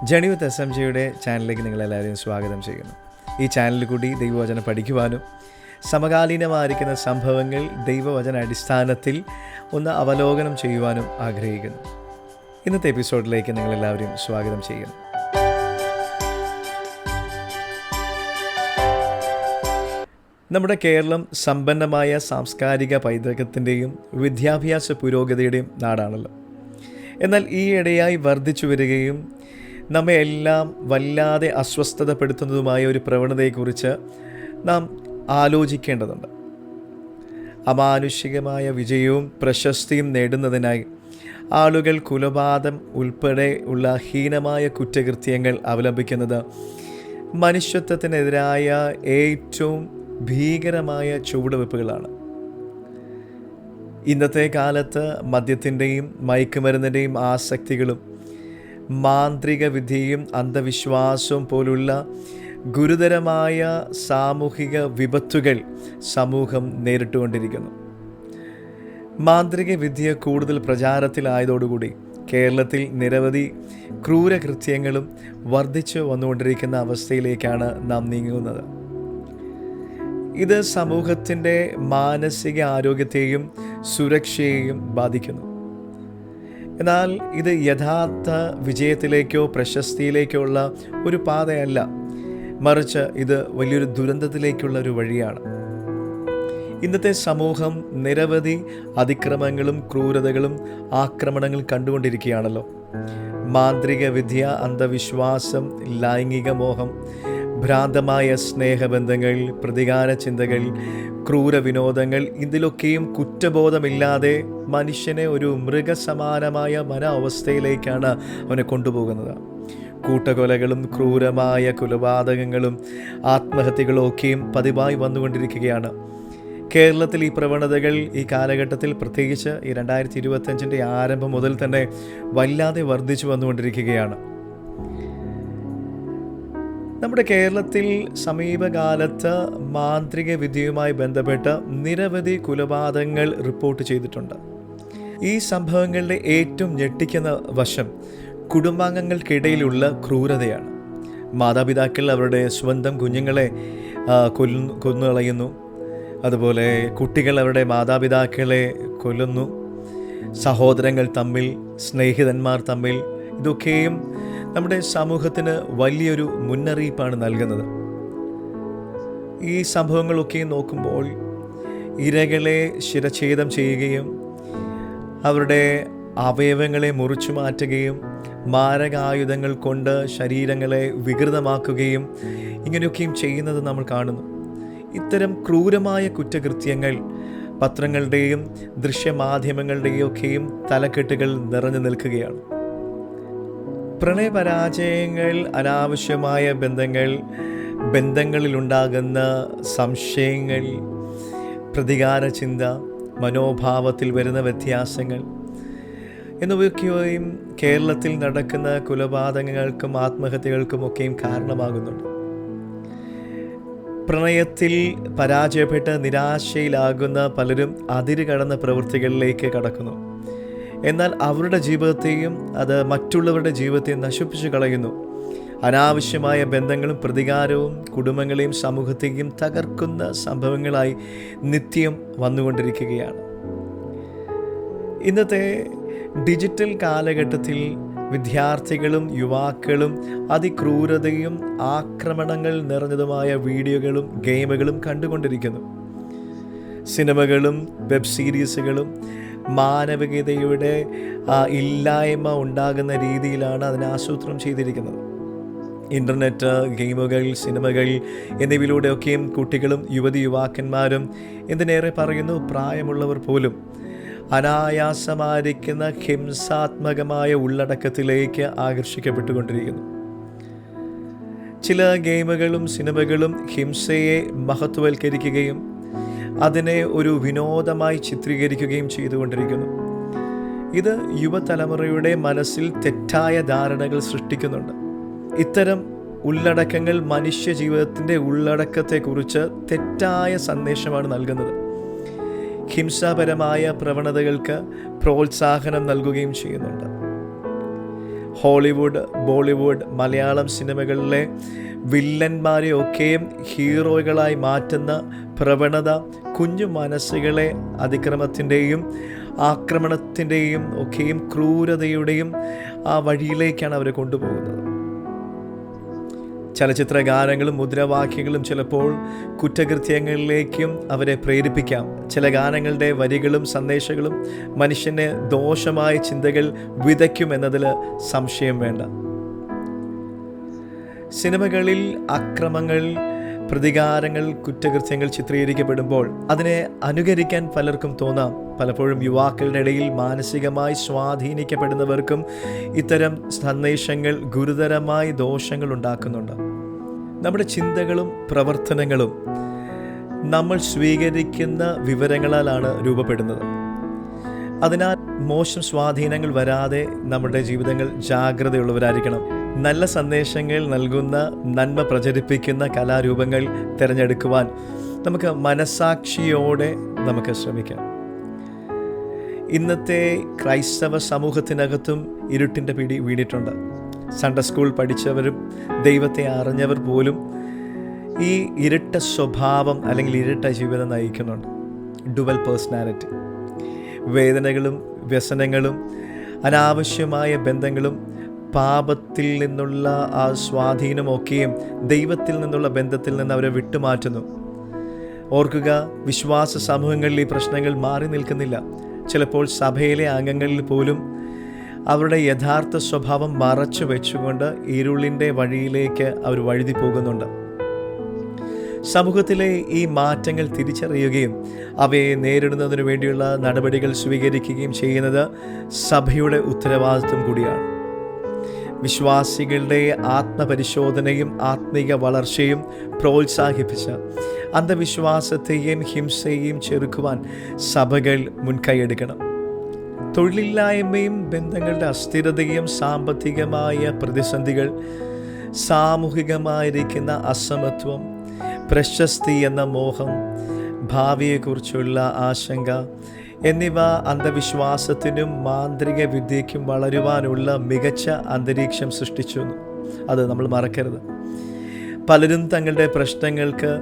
Journey വിത്ത് SMGയുടെ ചാനലിലേക്ക് നിങ്ങളെല്ലാവരെയും സ്വാഗതം ചെയ്യുന്നു. ഈ ചാനലിൽ കൂടി ദൈവവചനം പഠിക്കുവാനും സമകാലീനമായിരിക്കുന്ന സംഭവങ്ങൾ ദൈവവചന അടിസ്ഥാനത്തിൽ ഒന്ന് അവലോകനം ചെയ്യുവാനും ആഗ്രഹിക്കുന്നു. ഇന്നത്തെ എപ്പിസോഡിലേക്ക് നിങ്ങളെല്ലാവരെയും സ്വാഗതം ചെയ്യുന്നു. നമ്മുടെ കേരളം സമ്പന്നമായ സാംസ്കാരിക പൈതൃകത്തിൻ്റെയും വിദ്യാഭ്യാസ പുരോഗതിയുടെയും നാടാണല്ലോ. എന്നാൽ ഈയിടെയായി വർദ്ധിച്ചു വരികയും നമ്മെ എല്ലാം വല്ലാതെ അസ്വസ്ഥതപ്പെടുത്തുന്നതുമായ ഒരു പ്രവണതയെക്കുറിച്ച് നാം ആലോചിക്കേണ്ടതുണ്ട്. അമാനുഷികമായ വിജയവും പ്രശസ്തിയും നേടുന്നതിനായി ആളുകൾ കുലപാതകം ഉൾപ്പെടെ ഉള്ള ഹീനമായ കുറ്റകൃത്യങ്ങൾ അവലംബിക്കുന്നത് മനുഷ്യത്വത്തിനെതിരായ ഏറ്റവും ഭീകരമായ ചുവടുവെപ്പുകളാണ്. ഇന്നത്തെ കാലത്ത് മദ്യത്തിൻ്റെയും മയക്കുമരുന്നിൻ്റെയും ആസക്തികളും മാന്ത്രിക വിദ്യയും അന്ധവിശ്വാസവും പോലുള്ള ഗുരുതരമായ സാമൂഹിക വിപത്തുകൾ സമൂഹം നേരിട്ടുകൊണ്ടിരിക്കുന്നു. മാന്ത്രിക വിദ്യ കൂടുതൽ പ്രചാരത്തിലായതോടുകൂടി കേരളത്തിൽ നിരവധി ക്രൂരകൃത്യങ്ങളും വർദ്ധിച്ചു വന്നുകൊണ്ടിരിക്കുന്ന അവസ്ഥയിലേക്കാണ് നാം നീങ്ങുന്നത്. ഇത് സമൂഹത്തിൻ്റെ മാനസിക ആരോഗ്യത്തെയും സുരക്ഷയെയും ബാധിക്കുന്നു. എന്നാൽ ഇത് യഥാർത്ഥ വിജയത്തിലേക്കോ പ്രശസ്തിയിലേക്കോ ഉള്ള ഒരു പാതയല്ല, മറിച്ച് ഇത് വലിയൊരു ദുരന്തത്തിലേക്കുള്ള ഒരു വഴിയാണ്. ഇന്നത്തെ സമൂഹം നിരവധി അതിക്രമങ്ങളും ക്രൂരതകളും ആക്രമണങ്ങളും കണ്ടുകൊണ്ടിരിക്കുകയാണല്ലോ. മാന്ത്രിക വിദ്യ, അന്ധവിശ്വാസം, ലൈംഗിക മോഹം, ഭ്രാന്തമായ സ്നേഹബന്ധങ്ങൾ, പ്രതികാര ചിന്തകൾ, ക്രൂര വിനോദങ്ങൾ, ഇതിലൊക്കെയും കുറ്റബോധമില്ലാതെ മനുഷ്യനെ ഒരു മൃഗസമാനമായ അവസ്ഥയിലേക്കാണ് അവനെ കൊണ്ടുപോകുന്നത്. കൂട്ടക്കൊലകളും ക്രൂരമായ കൊലപാതകങ്ങളും ആത്മഹത്യകളും ഒക്കെയും പതിവായി വന്നുകൊണ്ടിരിക്കുകയാണ്. കേരളത്തിൽ ഈ പ്രവണതകൾ ഈ കാലഘട്ടത്തിൽ, പ്രത്യേകിച്ച് ഈ 2025 ആരംഭം മുതൽ തന്നെ വല്ലാതെ വർദ്ധിച്ചു വന്നുകൊണ്ടിരിക്കുകയാണ്. നമ്മുടെ കേരളത്തിൽ സമീപകാലത്ത് മാന്ത്രിക വിദ്യയുമായി ബന്ധപ്പെട്ട് നിരവധി കൊലപാതകങ്ങൾ റിപ്പോർട്ട് ചെയ്തിട്ടുണ്ട്. ഈ സംഭവങ്ങളുടെ ഏറ്റവും ഞെട്ടിക്കുന്ന വശം കുടുംബാംഗങ്ങൾക്കിടയിലുള്ള ക്രൂരതയാണ്. മാതാപിതാക്കൾ അവരുടെ സ്വന്തം കുഞ്ഞുങ്ങളെ കൊന്നുകളയുന്നു. അതുപോലെ കുട്ടികൾ അവരുടെ മാതാപിതാക്കളെ കൊല്ലുന്നു. സഹോദരങ്ങൾ തമ്മിൽ, സ്നേഹിതന്മാർ തമ്മിൽ, ഇതൊക്കെയും നമ്മുടെ സമൂഹത്തിന് വലിയൊരു മുന്നറിയിപ്പാണ് നൽകുന്നത്. ഈ സംഭവങ്ങളൊക്കെ നോക്കുമ്പോൾ ഇരകളെ ശിരച്ഛേദം ചെയ്യുകയും അവരുടെ അവയവങ്ങളെ മുറിച്ചു മാറ്റുകയും മാരകായുധങ്ങൾ കൊണ്ട് ശരീരങ്ങളെ വികൃതമാക്കുകയും ഇങ്ങനെയൊക്കെയും ചെയ്യുന്നത് നമ്മൾ കാണുന്നു. ഇത്തരം ക്രൂരമായ കുറ്റകൃത്യങ്ങൾ പത്രങ്ങളുടെയും ദൃശ്യമാധ്യമങ്ങളുടെയും ഒക്കെയും തലക്കെട്ടുകൾ നിറഞ്ഞു നിൽക്കുകയാണ്. പ്രണയപരാജയങ്ങൾ, അനാവശ്യമായ ബന്ധങ്ങളിലുണ്ടാകുന്ന സംശയങ്ങൾ, പ്രതികാര ചിന്ത, മനോഭാവത്തിൽ വരുന്ന വ്യത്യാസങ്ങൾ എന്നിവയൊക്കെയും കേരളത്തിൽ നടക്കുന്ന കൊലപാതകങ്ങൾക്കും ആത്മഹത്യകൾക്കുമൊക്കെയും കാരണമാകുന്നുണ്ട്. പ്രണയത്തിൽ പരാജയപ്പെട്ട് നിരാശയിലാകുന്ന പലരും അതിര് കടന്ന പ്രവൃത്തികളിലേക്ക് കടക്കുന്നു. എന്നാൽ അവരുടെ ജീവിതത്തെയും അത് മറ്റുള്ളവരുടെ ജീവിതത്തെയും നശിപ്പിച്ചു കളയുന്നു. അനാവശ്യമായ ബന്ധങ്ങളും പ്രതികാരവും കുടുംബങ്ങളെയും സമൂഹത്തെയും തകർക്കുന്ന സംഭവങ്ങളായി നിത്യം വന്നുകൊണ്ടിരിക്കുകയാണ്. ഇന്നത്തെ ഡിജിറ്റൽ കാലഘട്ടത്തിൽ വിദ്യാർത്ഥികളും യുവാക്കളും അതിക്രൂരതയും ആക്രമണങ്ങൾ നിറഞ്ഞതുമായ വീഡിയോകളും ഗെയിമുകളും കണ്ടുകൊണ്ടിരിക്കുന്നു. സിനിമകളും വെബ് സീരീസുകളും മാനവികതയുടെ ഇല്ലായ്മ ഉണ്ടാകുന്ന രീതിയിലാണ് അതിനെ ആസൂത്രണം ചെയ്തിരിക്കുന്നത്. ഇൻ്റർനെറ്റ്, ഗെയിമുകൾ, സിനിമകൾ എന്നിവയിലൂടെയൊക്കെയും കുട്ടികളും യുവാക്കന്മാരും, എന്തിനേറെ പറയുന്നു പ്രായമുള്ളവർ പോലും അനായാസമായിരിക്കുന്ന ഹിംസാത്മകമായ ഉള്ളടക്കത്തിലേക്ക് ആകർഷിക്കപ്പെട്ടുകൊണ്ടിരിക്കുന്നു. ചില ഗെയിമുകളും സിനിമകളും ഹിംസയെ മഹത്വവൽക്കരിക്കുകയും അതിനെ ഒരു വിനോദമായി ചിത്രീകരിക്കുകയും ചെയ്തുകൊണ്ടിരിക്കുന്നു. ഇത് യുവതലമുറയുടെ മനസ്സിൽ തെറ്റായ ധാരണകൾ സൃഷ്ടിക്കുന്നുണ്ട്. ഇത്തരം ഉള്ളടക്കങ്ങൾ മനുഷ്യ ജീവിതത്തിൻ്റെ ഉള്ളടക്കത്തെക്കുറിച്ച് തെറ്റായ സന്ദേശമാണ് നൽകുന്നത്. ഹിംസാപരമായ പ്രവണതകൾക്ക് പ്രോത്സാഹനം നൽകുകയും ചെയ്യുന്നുണ്ട്. ഹോളിവുഡ്, ബോളിവുഡ്, മലയാളം സിനിമകളിലെ വില്ലന്മാരെയൊക്കെയും ഹീറോകളായി മാറ്റുന്ന പ്രവണത കുഞ്ഞു മനസ്സുകളെ അതിക്രമത്തിൻ്റെയും ആക്രമണത്തിൻ്റെയും ഒക്കെയും ക്രൂരതയുടെയും ആ വഴിയിലേക്കാണ് അവരെ കൊണ്ടുപോകുന്നത്. ചലച്ചിത്ര ഗാനങ്ങളും മുദ്രാവാക്യങ്ങളും ചിലപ്പോൾ കുറ്റകൃത്യങ്ങളിലേക്കും അവരെ പ്രേരിപ്പിക്കാം. ചില ഗാനങ്ങളുടെ വരികളും സന്ദേശങ്ങളും മനുഷ്യന് ദോഷമായ ചിന്തകൾ വിതയ്ക്കുമെന്നതിൽ സംശയം വേണ്ട. സിനിമകളിൽ അക്രമങ്ങൾ, പ്രതികാരങ്ങൾ, കുറ്റകൃത്യങ്ങൾ ചിത്രീകരിക്കപ്പെടുമ്പോൾ അതിനെ അനുകരിക്കാൻ പലർക്കും തോന്നാം. പലപ്പോഴും യുവാക്കളുടെ ഇടയിൽ മാനസികമായി സ്വാധീനിക്കപ്പെടുന്നവർക്കും ഇത്തരം സന്ദേശങ്ങൾ ഗുരുതരമായ ദോഷങ്ങൾ ഉണ്ടാക്കുന്നുണ്ട്. നമ്മുടെ ചിന്തകളും പ്രവർത്തനങ്ങളും നമ്മൾ സ്വീകരിക്കുന്ന വിവരങ്ങളാലാണ് രൂപപ്പെടുന്നത്. അതിനാൽ മോശം സ്വാധീനങ്ങൾ വരാതെ നമ്മുടെ ജീവിതങ്ങൾ ജാഗ്രതയുള്ളവരായിരിക്കണം. നല്ല സന്ദേശങ്ങൾ നൽകുന്ന, നന്മ പ്രചരിപ്പിക്കുന്ന കലാരൂപങ്ങൾ തിരഞ്ഞെടുക്കുവാൻ നമുക്ക് മനസാക്ഷിയോടെ നമുക്ക് ശ്രമിക്കാം. ഇന്നത്തെ ക്രൈസ്തവ സമൂഹത്തിനകത്തും ഇരുട്ടിൻ്റെ പിടി വീണിട്ടുണ്ട്. സൺഡേ സ്കൂൾ പഠിച്ചവരും ദൈവത്തെ അറിഞ്ഞവർ പോലും ഈ ഇരട്ട സ്വഭാവം അല്ലെങ്കിൽ ഇരട്ട ജീവിതം നയിക്കുന്നുണ്ട്. Dual personality. വേദനകളും വ്യസനങ്ങളും അനാവശ്യമായ ബന്ധങ്ങളും പാപത്തിൽ നിന്നുള്ള ആ സ്വാധീനമൊക്കെയും ദൈവത്തിൽ നിന്നുള്ള ബന്ധത്തിൽ നിന്ന് അവരെ വിട്ടുമാറ്റുന്നു. ഓർക്കുക, വിശ്വാസ സമൂഹങ്ങളിൽ ഈ പ്രശ്നങ്ങൾ മാറി നിൽക്കുന്നില്ല. ചിലപ്പോൾ സഭയിലെ അംഗങ്ങളിൽ പോലും അവരുടെ യഥാർത്ഥ സ്വഭാവം മറച്ചു വെച്ചുകൊണ്ട് ഇരുളിൻ്റെ വഴിയിലേക്ക് അവർ വഴുതി പോകുന്നുണ്ട്. സമൂഹത്തിലെ ഈ മാറ്റങ്ങൾ തിരിച്ചറിയുകയും അവയെ നേരിടുന്നതിനു വേണ്ടിയുള്ള നടപടികൾ സ്വീകരിക്കുകയും ചെയ്യുന്നത് സഭയുടെ ഉത്തരവാദിത്വം കൂടിയാണ്. വിശ്വാസികളുടെ ആത്മപരിശോധനയും ആത്മീക വളർച്ചയും പ്രോത്സാഹിപ്പിച്ച അന്ധവിശ്വാസത്തെയും ഹിംസയെയും ചെറുക്കുവാൻ സഭകൾ മുൻകൈയെടുക്കണം. തൊഴിലില്ലായ്മയും ബന്ധങ്ങളുടെ അസ്ഥിരതയും സാമ്പത്തികമായ പ്രതിസന്ധികൾ, സാമൂഹികമായിരിക്കുന്ന അസമത്വം, പ്രശസ്തി എന്ന മോഹം, ഭാവിയെക്കുറിച്ചുള്ള ആശങ്ക എന്നിവ അന്ധവിശ്വാസത്തിനും മാന്ത്രിക വിദ്യയ്ക്കും വളരുവാനുള്ള മികച്ച അന്തരീക്ഷം സൃഷ്ടിച്ചു. അത് നമ്മൾ മറക്കരുത്. പലരും തങ്ങളുടെ പ്രശ്നങ്ങൾക്ക്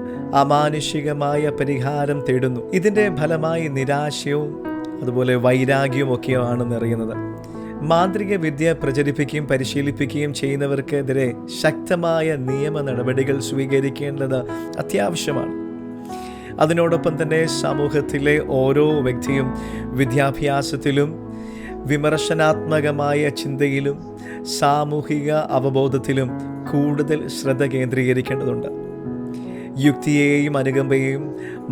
അമാനുഷികമായ പരിഹാരം തേടുന്നു. ഇതിൻ്റെ ഫലമായി നിരാശയും അതുപോലെ വൈരാഗ്യവും ഒക്കെയാണ് നിറയുന്നത്. മാന്ത്രിക വിദ്യ പ്രചരിപ്പിക്കുകയും പരിശീലിപ്പിക്കുകയും ചെയ്യുന്നവർക്കെതിരെ ശക്തമായ നിയമ നടപടികൾ സ്വീകരിക്കേണ്ടത് അത്യാവശ്യമാണ്. അതിനോടൊപ്പം തന്നെ സമൂഹത്തിലെ ഓരോ വ്യക്തിയും വിദ്യാഭ്യാസത്തിലും വിമർശനാത്മകമായ ചിന്തയിലും സാമൂഹിക അവബോധത്തിലും കൂടുതൽ ശ്രദ്ധ കേന്ദ്രീകരിക്കേണ്ടതുണ്ട്. യുക്തിയെയും അനുകമ്പയെയും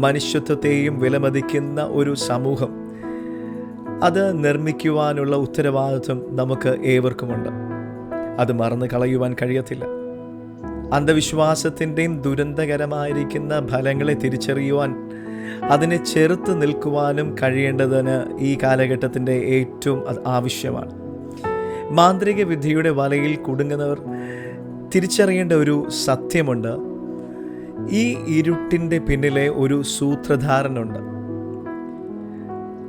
മനുഷ്യത്വത്തെയും വിലമതിക്കുന്ന ഒരു സമൂഹം അത് നിർമ്മിക്കുവാനുള്ള ഉത്തരവാദിത്വം നമുക്ക് ഏവർക്കുമുണ്ട്. അത് മറന്നു കളയുവാൻ കഴിയത്തില്ല. അന്ധവിശ്വാസത്തിൻ്റെയും ദുരന്തകരമായിരിക്കുന്ന ഫലങ്ങളെ തിരിച്ചറിയുവാൻ, അതിനെ ചെറുത്ത് നിൽക്കുവാനും കഴിയേണ്ടതിന് ഈ കാലഘട്ടത്തിൻ്റെ ഏറ്റവും ആവശ്യമാണ്. മാന്ത്രിക വിദ്യയുടെ വലയിൽ കുടുങ്ങുന്നവർ തിരിച്ചറിയേണ്ട ഒരു സത്യമുണ്ട്. ഈ ഇരുട്ടിൻ്റെ പിന്നിലെ ഒരു സൂത്രധാരനുണ്ട്.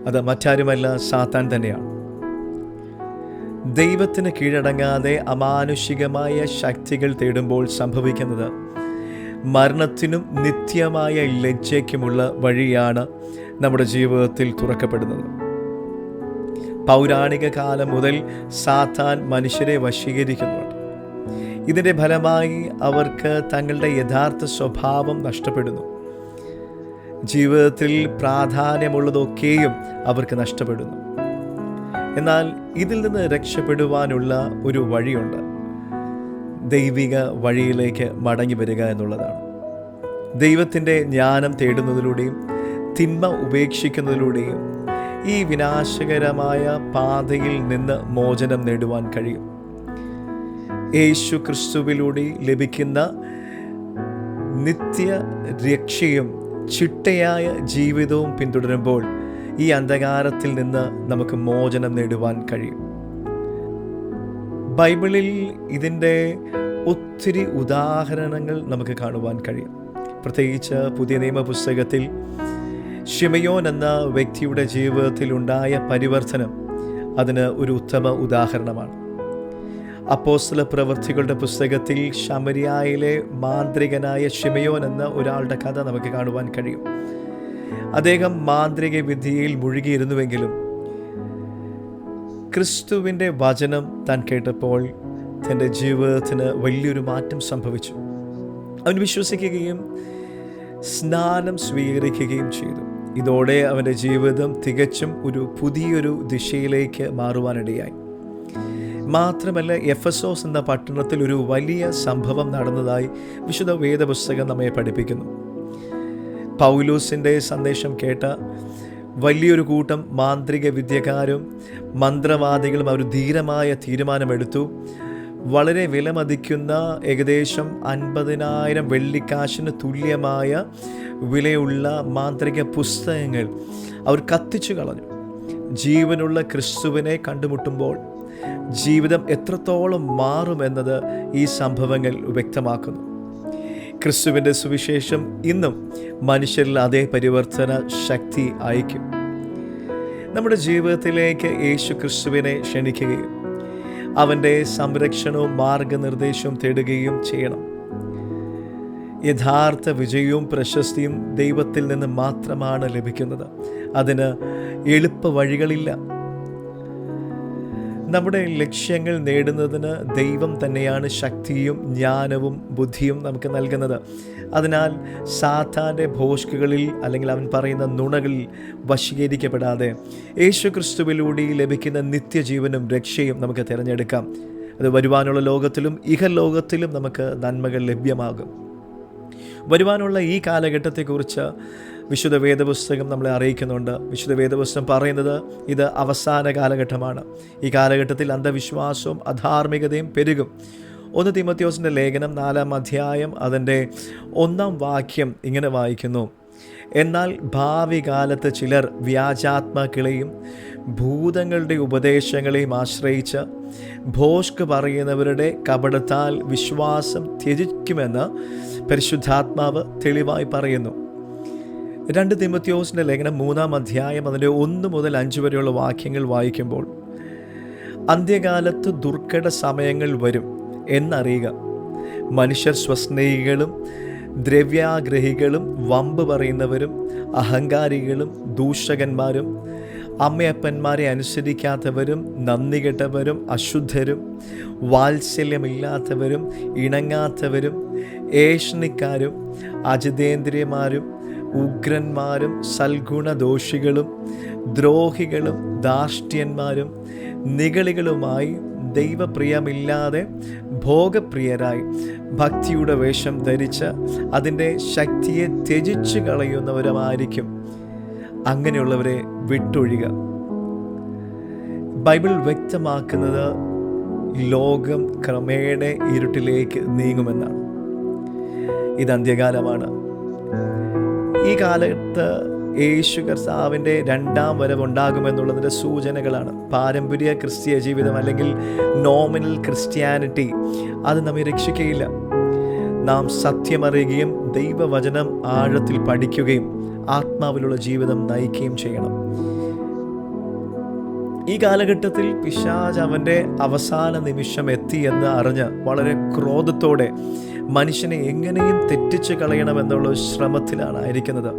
അത് മറ്റാരുമല്ല, സാത്താൻ തന്നെയാണ്. ദൈവത്തിന് കീഴടങ്ങാതെ അമാനുഷികമായ ശക്തികൾ തേടുമ്പോൾ സംഭവിക്കുന്നത് മരണത്തിനും നിത്യമായ ലജ്ജയ്ക്കുമുള്ള വഴിയാണ് നമ്മുടെ ജീവിതത്തിൽ തുറക്കപ്പെടുന്നത്. പൗരാണിക കാലം മുതൽ സാത്താൻ മനുഷ്യരെ വശീകരിക്കുന്നുണ്ട്. ഇതിൻ്റെ ഫലമായി അവർക്ക് തങ്ങളുടെ യഥാർത്ഥ സ്വഭാവം നഷ്ടപ്പെടുന്നു. ജീവിതത്തിൽ പ്രാധാന്യമുള്ളതൊക്കെയും അവർക്ക് നഷ്ടപ്പെടുന്നു. എന്നാൽ ഇതിൽ നിന്ന് രക്ഷപ്പെടുവാനുള്ള ഒരു വഴിയുണ്ട്. ദൈവിക വഴിയിലേക്ക് മടങ്ങി വരിക എന്നുള്ളതാണ്. ദൈവത്തിൻ്റെ ജ്ഞാനം തേടുന്നതിലൂടെയും തിന്മ ഉപേക്ഷിക്കുന്നതിലൂടെയും ഈ വിനാശകരമായ പാതയിൽ നിന്ന് മോചനം നേടുവാൻ കഴിയും. യേശു ക്രിസ്തുവിലൂടെ ലഭിക്കുന്ന നിത്യ രക്ഷയും ചിട്ടയായ ജീവിതവും പിന്തുടരുമ്പോൾ ഈ അന്ധകാരത്തിൽ നിന്ന് നമുക്ക് മോചനം നേടുവാൻ കഴിയും. ബൈബിളിൽ ഇതിൻ്റെ ഒത്തിരി ഉദാഹരണങ്ങൾ നമുക്ക് കാണുവാൻ കഴിയും. പ്രത്യേകിച്ച് പുതിയ നിയമ പുസ്തകത്തിൽ ശിമയോൻ എന്ന വ്യക്തിയുടെ ജീവിതത്തിൽ ഉണ്ടായ പരിവർത്തനം അതിന് ഒരു ഉത്തമ ഉദാഹരണമാണ്. അപ്പോസ്തല പ്രവൃത്തികളുടെ പുസ്തകത്തിൽ ശമരിയായിലെ മാന്ത്രികനായ ശിമയോൻ എന്ന ഒരാളുടെ കഥ നമുക്ക് കാണുവാൻ കഴിയും. അദ്ദേഹം മാന്ത്രിക വിദ്യയിൽ മുഴുകിയിരുന്നുവെങ്കിലും ക്രിസ്തുവിൻ്റെ വചനം താൻ കേട്ടപ്പോൾ തൻ്റെ ജീവിതത്തിന് വലിയൊരു മാറ്റം സംഭവിച്ചു. അവൻ വിശ്വസിക്കുകയും സ്നാനം സ്വീകരിക്കുകയും ചെയ്തു. ഇതോടെ അവൻ്റെ ജീവിതം തികച്ചും ഒരു പുതിയൊരു ദിശയിലേക്ക് മാറുവാനിടയായി. മാത്രമല്ല, എഫെസോസ് എന്ന പട്ടണത്തിൽ ഒരു വലിയ സംഭവം നടന്നതായി വിശുദ്ധ വേദപുസ്തകം നമ്മെ പഠിപ്പിക്കുന്നു. പൗലോസിൻ്റെ സന്ദേശം കേട്ട വലിയൊരു കൂട്ടം മാന്ത്രിക വിദ്യക്കാരും മന്ത്രവാദികളും അവർ ധീരമായ തീരുമാനമെടുത്തു. വളരെ വിലമതിക്കുന്ന ഏകദേശം 50,000 വെള്ളിക്കാശിന് തുല്യമായ വിലയുള്ള മാന്ത്രിക പുസ്തകങ്ങൾ അവർ കത്തിച്ചു കളഞ്ഞു. ജീവനുള്ള ക്രിസ്തുവിനെ കണ്ടുമുട്ടുമ്പോൾ ജീവിതം എത്രത്തോളം മാറുമെന്നത് ഈ സംഭവങ്ങൾ വ്യക്തമാക്കുന്നു. ക്രിസ്തുവിൻ്റെ സുവിശേഷം ഇന്നും മനുഷ്യരിൽ അതേ പരിവർത്തന ശക്തി അയക്കും. നമ്മുടെ ജീവിതത്തിലേക്ക് യേശു ക്രിസ്തുവിനെ ക്ഷണിക്കുകയും അവൻ്റെ സംരക്ഷണവും മാർഗനിർദ്ദേശവും തേടുകയും ചെയ്യണം. യഥാർത്ഥ വിജയവും പ്രശസ്തിയും ദൈവത്തിൽ നിന്ന് മാത്രമാണ് ലഭിക്കുന്നത്. അതിന് എളുപ്പ വഴികളില്ല. നമ്മുടെ ലക്ഷ്യങ്ങൾ നേടുന്നതിന് ദൈവം തന്നെയാണ് ശക്തിയും ജ്ഞാനവും ബുദ്ധിയും നമുക്ക് നൽകുന്നത്. അതിനാൽ സാത്താൻ്റെ ഭോഷ്കുകളിൽ അല്ലെങ്കിൽ അവൻ പറയുന്ന നുണകളിൽ വശീകരിക്കപ്പെടാതെ യേശു ക്രിസ്തുവിലൂടെ ലഭിക്കുന്ന നിത്യജീവനും രക്ഷയും നമുക്ക് തിരഞ്ഞെടുക്കാം. അത് വരുവാനുള്ള ലോകത്തിലും ഇഹലോകത്തിലും നമുക്ക് നന്മകൾ ലഭ്യമാകും. വരുവാനുള്ള ഈ കാലഘട്ടത്തെക്കുറിച്ച് വിശുദ്ധ വേദപുസ്തകം നമ്മളെ അറിയിക്കുന്നുണ്ട്. വിശുദ്ധ വേദപുസ്തകം പറയുന്നത് ഇത് അവസാന കാലഘട്ടമാണ്. ഈ കാലഘട്ടത്തിൽ അന്ധവിശ്വാസവും അധാർമികതയും പെരുകും. 1 തീമോഥെയോസിൻ്റെ ലേഖനം 4-ാം അധ്യായം അതിൻ്റെ 1-ാം വാക്യം ഇങ്ങനെ വായിക്കുന്നു: എന്നാൽ ഭാവി കാലത്ത് ചിലർ വ്യാജാത്മാക്കളെയും ഭൂതങ്ങളുടെ ഉപദേശങ്ങളെയും ആശ്രയിച്ച് ഭോഷ്ക് പറയുന്നവരുടെ കപടത്താൽ വിശ്വാസം ത്യജിക്കുമെന്ന് പരിശുദ്ധാത്മാവ് തെളിവായി പറയുന്നു. 2 തീമോഥെയോസിൻ്റെ ലേഖനം 3-ാം അധ്യായം അതിൻ്റെ 1 മുതൽ 5 വരെയുള്ള വാക്യങ്ങൾ വായിക്കുമ്പോൾ അന്ത്യകാലത്ത് ദുർഘട സമയങ്ങൾ വരും എന്നറിയുക. മനുഷ്യർ സ്വസ്നേഹികളും ദ്രവ്യാഗ്രഹികളും വമ്പ് പറയുന്നവരും അഹങ്കാരികളും ദൂഷകന്മാരും അമ്മയപ്പന്മാരെ അനുസരിക്കാത്തവരും നന്ദി കെട്ടവരും അശുദ്ധരും വാത്സല്യമില്ലാത്തവരും ഇണങ്ങാത്തവരും ഏഷണിക്കാരും അജിതേന്ദ്രിയന്മാരും ഉഗ്രന്മാരും സൽഗുണദോഷികളും ദ്രോഹികളും ധാർഷ്ട്യന്മാരും നിഗളികളുമായി ദൈവപ്രിയമില്ലാതെ ഭോഗപ്രിയരായി ഭക്തിയുടെ വേഷം ധരിച്ച് അതിൻ്റെ ശക്തിയെ ത്യജിച്ചു കളയുന്നവരുമായിരിക്കും. അങ്ങനെയുള്ളവരെ വിട്ടൊഴിയുക. ബൈബിൾ വ്യക്തമാക്കുന്നത് ലോകം ക്രമേണ ഇരുട്ടിലേക്ക് നീങ്ങുമെന്നാണ്. ഇത് അന്ത്യകാലമാണ്. ഈ കാലത്ത് യേശു കർത്താവിൻ്റെ 2-ാം വരവുണ്ടാകുമെന്നുള്ളതിൻ്റെ സൂചനകളാണ്. പാരമ്പര്യ ക്രിസ്തീയ ജീവിതം അല്ലെങ്കിൽ നോമിനൽ ക്രിസ്ത്യാനിറ്റി അത് നമ്മെ രക്ഷിക്കുകയില്ല. നാം സത്യമറിയുകയും ദൈവവചനം ആഴത്തിൽ പഠിക്കുകയും ആത്മാവിലുള്ള ജീവിതം നയിക്കുകയും ചെയ്യണം. ഈ കാലഘട്ടത്തിൽ പിശാച് അവൻ്റെ അവസാന നിമിഷം എത്തി എന്ന് അറിഞ്ഞ് വളരെ ക്രോധത്തോടെ മനുഷ്യനെ എങ്ങനെയും തെറ്റിച്ച് കളയണമെന്നുള്ള ശ്രമത്തിലാണ് ആയിരിക്കുന്നത്.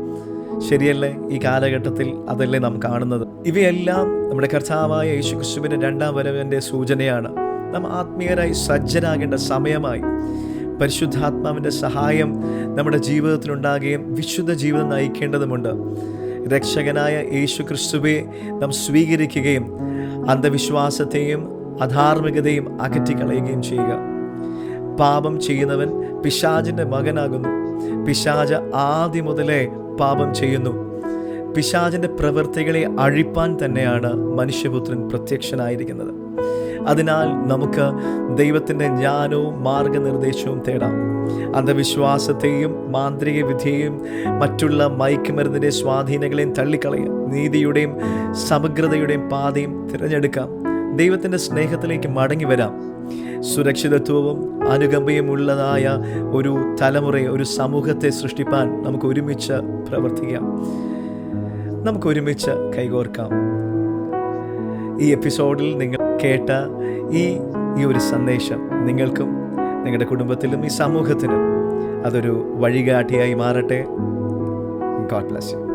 ശരിയല്ലേ? ഈ കാലഘട്ടത്തിൽ അതല്ലേ നാം കാണുന്നത്. ഇവയെല്ലാം നമ്മുടെ കർത്താവായ യേശുക്രിസ്തുവിൻ്റെ 2-ാം വരവിൻ്റെ സൂചനയാണ്. നാം ആത്മീയരായി സജ്ജരാകേണ്ട സമയമായി. പരിശുദ്ധാത്മാവിൻ്റെ സഹായം നമ്മുടെ ജീവിതത്തിലുണ്ടാകുകയും വിശുദ്ധ ജീവിതം നയിക്കേണ്ടതുമുണ്ട്. രക്ഷകനായ യേശുക്രിസ്തുവെ നാം സ്വീകരിക്കുകയും അന്ധവിശ്വാസത്തെയും അധാർമികതയും അകറ്റിക്കളയുകയും ചെയ്യുക. പാപം ചെയ്യുന്നവൻ പിശാചിൻ്റെ മകനാകുന്നു. പിശാച് ആദ്യം മുതലേ പാപം ചെയ്യുന്നു. പിശാചിൻ്റെ പ്രവൃത്തികളെ അഴിപ്പാൻ തന്നെയാണ് മനുഷ്യപുത്രൻ പ്രത്യക്ഷനായിരിക്കുന്നത്. അതിനാൽ നമുക്ക് ദൈവത്തിൻ്റെ ജ്ഞാനവും മാർഗനിർദ്ദേശവും തേടാം. അന്ധവിശ്വാസത്തെയും മാന്ത്രിക വിദ്യയും മറ്റുള്ള മയക്കുമരുന്നിൻ്റെ സ്വാധീനങ്ങളെയും തള്ളിക്കളയുക. നീതിയുടെയും സമഗ്രതയുടെയും പാതയും തിരഞ്ഞെടുക്കാം. ദൈവത്തിൻ്റെ സ്നേഹത്തിലേക്ക് മടങ്ങി വരാം. സുരക്ഷിതത്വവും അനുകമ്പയും ഉള്ളതായ ഒരു തലമുറയെ, ഒരു സമൂഹത്തെ സൃഷ്ടിപ്പാൻ നമുക്ക് ഒരുമിച്ച് പ്രവർത്തിക്കാം. നമുക്ക് ഒരുമിച്ച് കൈകോർക്കാം. ഈ എപ്പിസോഡിൽ നിങ്ങൾ കേട്ട ഈ ഈ ഒരു സന്ദേശം നിങ്ങൾക്കും നിങ്ങളുടെ കുടുംബത്തിലും ഈ സമൂഹത്തിനും അതൊരു വഴികാട്ടിയായി മാറട്ടെ. God bless you.